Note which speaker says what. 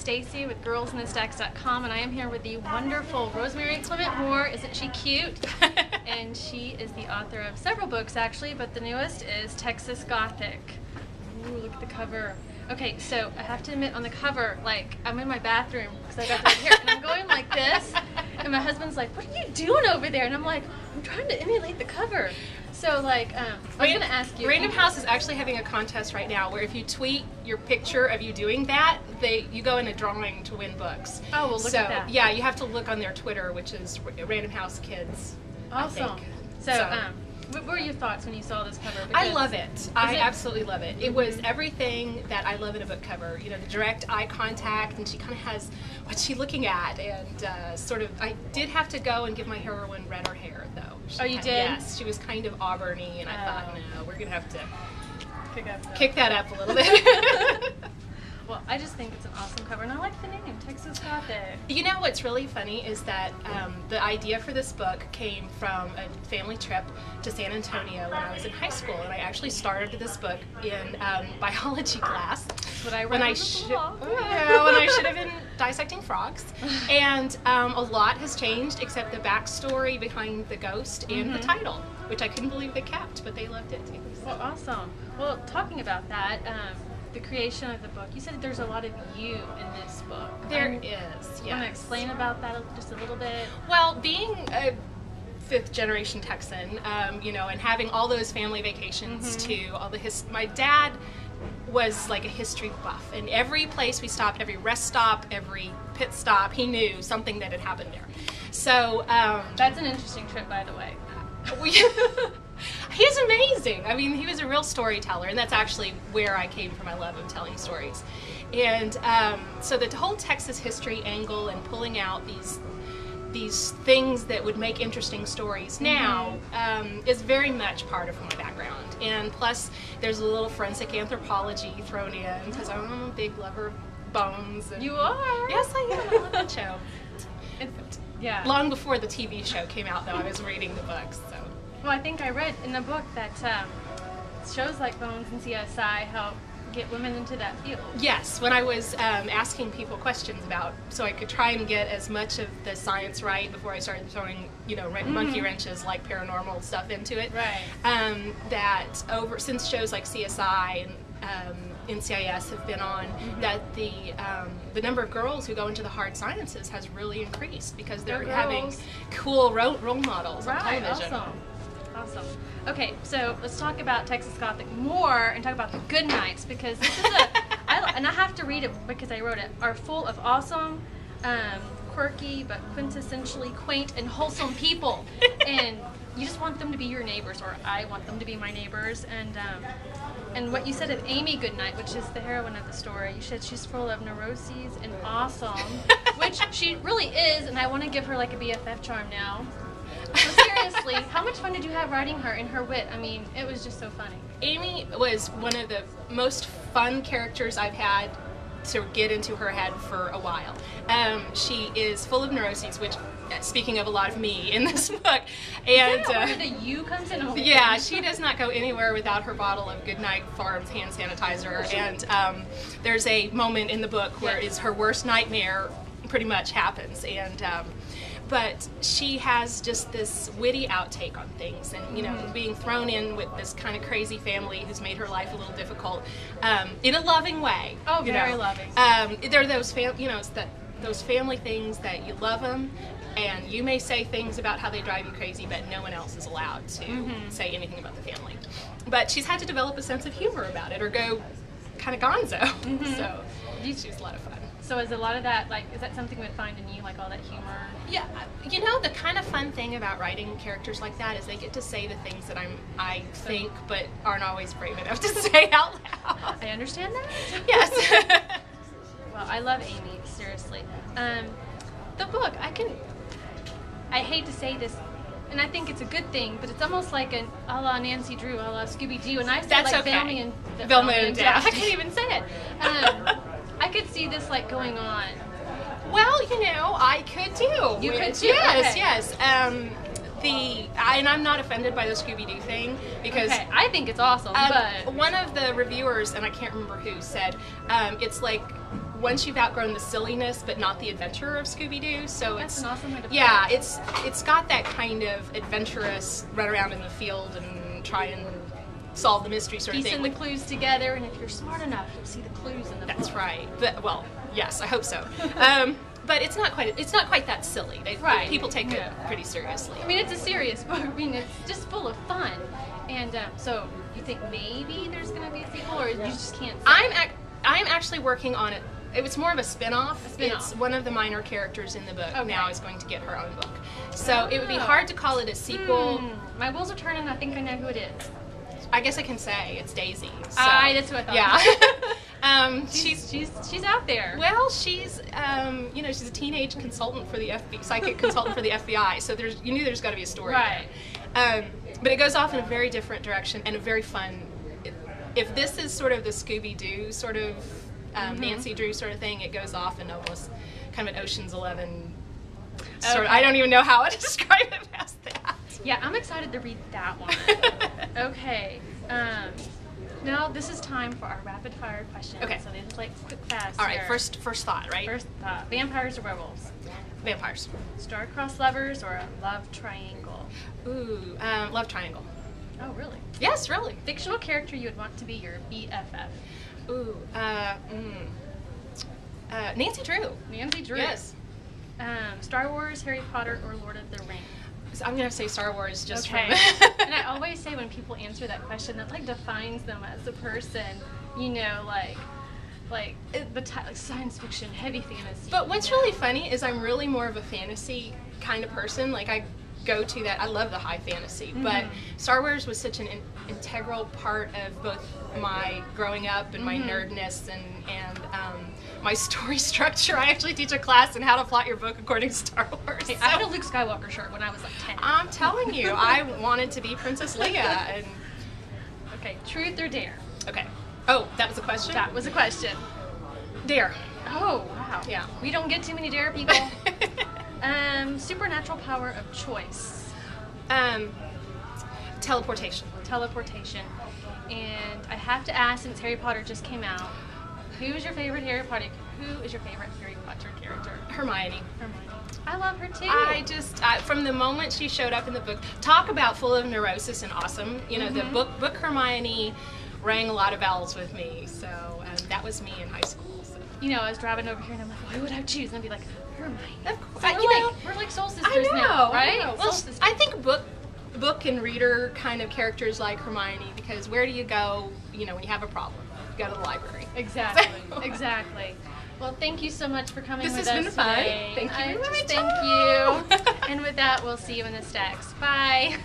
Speaker 1: Stacy with girlsinthestacks.com, and I am here with the wonderful Rosemary Clement-Moore. Isn't she cute? And she is the author of several books, actually, but the newest is Texas Gothic. Ooh, look at the cover. Okay, so I have to admit, on the cover, like, I'm in my bathroom because I got the hair, and I'm going like this, and my husband's like, "What are you doing over there?" And I'm like, "I'm trying to emulate the cover." So, like, I was going to ask you.
Speaker 2: Random House is actually having a contest right now where if you tweet your picture of you doing that, you go in a drawing to win books.
Speaker 1: Oh, well, look at that.
Speaker 2: Yeah, you have to look on their Twitter, which is Random House Kids.
Speaker 1: Awesome.
Speaker 2: I think.
Speaker 1: So, what were your thoughts when you saw this cover?
Speaker 2: I love it. I absolutely love it. It was everything that I love in a book cover. You know, the direct eye contact, and she kind of has what's she looking at, and sort of. I did have to go and give my heroine redder hair, though.
Speaker 1: Oh, you did?
Speaker 2: Yes, she was kind of auburny, and I thought, no, we're gonna have to
Speaker 1: kick
Speaker 2: that up a little bit.
Speaker 1: Well, I just think it's an awesome cover, and I like the name, Texas Gothic.
Speaker 2: You know what's really funny is that the idea for this book came from a family trip to San Antonio when I was in high school, and I actually started this book in biology class.
Speaker 1: That's what I read
Speaker 2: when I should have been dissecting frogs. And a lot has changed except the backstory behind the ghost and the title, which I couldn't believe they kept, but they loved it too. So.
Speaker 1: Well, awesome. Well, talking about that, the creation of the book, you said there's a lot of you in this book.
Speaker 2: There is, yes.
Speaker 1: Want to explain about that just a little bit?
Speaker 2: Well, being a fifth-generation Texan, you know, and having all those family vacations too, all the my dad was like a history buff, and every place we stopped, every rest stop, every pit stop, he knew something that had happened there. So
Speaker 1: that's an interesting trip, by the way.
Speaker 2: He's amazing. I mean, he was a real storyteller, and that's actually where I came from. I love him telling stories. And so the whole Texas history angle and pulling out these things that would make interesting stories now is very much part of my background. And plus, there's a little forensic anthropology thrown in because I'm a big lover of bones. And
Speaker 1: you are?
Speaker 2: Yes, I am. I love that show.
Speaker 1: Yeah.
Speaker 2: Long before the TV show came out, though, I was reading the books. So.
Speaker 1: Well, I think I read in the book that shows like Bones and CSI help get women into that field.
Speaker 2: Yes, when I was asking people questions about, so I could try and get as much of the science right before I started throwing, you know, monkey wrenches like paranormal stuff into it.
Speaker 1: Right.
Speaker 2: That since shows like CSI and NCIS have been on, that the number of girls who go into the hard sciences has really increased because they're having cool role models on television.
Speaker 1: Awesome. Okay, so let's talk about Texas Gothic more and talk about the Goodnights, because this is and I have to read it because I wrote it, are full of awesome, quirky, but quintessentially quaint and wholesome people. And you just want them to be your neighbors, or I want them to be my neighbors. And what you said of Amy Goodnight, which is the heroine of the story, you said she's full of neuroses and awesome, which she really is, and I want to give her like a BFF charm now. So seriously, how much fun did you have writing her and her wit? I mean, it was just so funny.
Speaker 2: Amy was one of the most fun characters I've had to get into her head for a while. She is full of neuroses, which, speaking of a lot of me in this book, and
Speaker 1: is that where the you comes in?
Speaker 2: Yeah, she does not go anywhere without her bottle of Goodnight Farms hand sanitizer. And there's a moment in the book where is her worst nightmare pretty much happens, and but she has just this witty outtake on things, and you know, being thrown in with this kind of crazy family who's made her life a little difficult, in a loving way.
Speaker 1: Oh, very loving.
Speaker 2: There are those those family things that you love them, and you may say things about how they drive you crazy, but no one else is allowed to say anything about the family. But she's had to develop a sense of humor about it, or go kind of gonzo. So she was a lot of fun.
Speaker 1: So is a lot of that, like, is that something we'd find in you, like all that humor?
Speaker 2: Yeah, you know, the kind of fun thing about writing characters like that is they get to say the things that I think, but aren't always brave enough to say out loud.
Speaker 1: I understand that.
Speaker 2: Yes.
Speaker 1: Well, I love Amy, seriously. The book, I hate to say this, and I think it's a good thing, but it's almost like an a la Nancy Drew, a la Scooby-Doo, and I said like
Speaker 2: okay.
Speaker 1: Velma and Daphne. I can't even say it. I could see this like going on.
Speaker 2: Well, you know, I could too.
Speaker 1: You could too?
Speaker 2: Yes,
Speaker 1: Okay.
Speaker 2: yes. And I'm not offended by the Scooby-Doo thing, because
Speaker 1: I think it's awesome, but
Speaker 2: one of the reviewers, and I can't remember who, said it's like once you've outgrown the silliness but not the adventure of Scooby-Doo. So
Speaker 1: That's
Speaker 2: it's
Speaker 1: an awesome way to put
Speaker 2: yeah,
Speaker 1: it.
Speaker 2: it's got that kind of adventurous run around in the field and try and solve the mystery sort of
Speaker 1: Piecing
Speaker 2: thing.
Speaker 1: the clues together, and if you're smart enough, you'll see the clues in the
Speaker 2: That's
Speaker 1: book.
Speaker 2: right. But, well, yes, I hope so. But it's not quite that silly.
Speaker 1: Right.
Speaker 2: People take it
Speaker 1: Yeah.
Speaker 2: pretty seriously.
Speaker 1: I mean, it's a serious book. I mean, it's just full of fun. And so, you think maybe there's going to be a sequel, or you just can't say?
Speaker 2: I'm actually working on it. It was more of a spin-off.
Speaker 1: spin-off.
Speaker 2: It's one of the minor characters in the book
Speaker 1: Okay.
Speaker 2: now is going to get her own book. So it would be hard to call it a sequel.
Speaker 1: My wheels are turning. I think I know who it is.
Speaker 2: I guess I can say it's Daisy. So,
Speaker 1: That's what I thought.
Speaker 2: Yeah.
Speaker 1: She's out there.
Speaker 2: Well, she's she's a teenage consultant for the psychic consultant for the FBI. So you knew there's got to be a story
Speaker 1: Right.
Speaker 2: there. But it goes off in a very different direction and a very fun. If this is sort of the Scooby-Doo sort of Nancy Drew sort of thing, it goes off in almost kind of an Ocean's 11 sort of.
Speaker 1: Okay.
Speaker 2: I don't even know how to describe it past that.
Speaker 1: Yeah, I'm excited to read that one. Okay. Now this is time for our rapid fire questions.
Speaker 2: Okay.
Speaker 1: So these like quick fast.
Speaker 2: All right,
Speaker 1: here.
Speaker 2: first thought, right?
Speaker 1: First thought: vampires or werewolves?
Speaker 2: Vampires.
Speaker 1: Star-crossed lovers or a love triangle?
Speaker 2: Ooh, love triangle.
Speaker 1: Oh, really?
Speaker 2: Yes, really.
Speaker 1: Fictional character you would want to be your BFF?
Speaker 2: Ooh, Nancy Drew.
Speaker 1: Nancy Drew.
Speaker 2: Yes.
Speaker 1: Star Wars, Harry Potter, or Lord of the Rings?
Speaker 2: So I'm gonna say Star Wars just
Speaker 1: Okay.
Speaker 2: from.
Speaker 1: And I always say when people answer that question, that like defines them as a person. You know, like science fiction, heavy fantasy.
Speaker 2: But what's
Speaker 1: you know?
Speaker 2: really funny is I'm really more of a fantasy kind of person. Like I go to that. I love the high fantasy, but Star Wars was such an integral part of both my growing up and my nerdness and my story structure. I actually teach a class on how to plot your book according to Star Wars.
Speaker 1: Hey, I had a Luke Skywalker shirt when I was like 10.
Speaker 2: I'm telling you, I wanted to be Princess Leia. And
Speaker 1: Okay, truth or dare?
Speaker 2: okay. Oh, that was a question?
Speaker 1: That was a question.
Speaker 2: Dare.
Speaker 1: Oh, wow.
Speaker 2: Yeah.
Speaker 1: We don't get too many dare people. Supernatural power of choice.
Speaker 2: Teleportation.
Speaker 1: Teleportation. And I have to ask, since Harry Potter just came out, who is your favorite Harry Potter character?
Speaker 2: Hermione.
Speaker 1: Hermione. I love her too.
Speaker 2: From the moment she showed up in the book, talk about full of neurosis and awesome. You know, the book Hermione rang a lot of bells with me. So that was me in high school. So.
Speaker 1: You know, I was driving over here and I'm like, who would I choose? And I'd be like, Hermione.
Speaker 2: Of course.
Speaker 1: So we're like soul sisters
Speaker 2: I know,
Speaker 1: now, right?
Speaker 2: I know.
Speaker 1: Soul
Speaker 2: Well,
Speaker 1: sisters.
Speaker 2: I think book and reader kind of characters like Hermione, because where do you go, when you have a problem? You go to the library.
Speaker 1: Exactly.
Speaker 2: So-
Speaker 1: Exactly. Well, thank you so much for coming
Speaker 2: This
Speaker 1: with
Speaker 2: has
Speaker 1: us
Speaker 2: been fun.
Speaker 1: today.
Speaker 2: Thank you very much.
Speaker 1: Thank you. And with that, we'll see you in the stacks. Bye.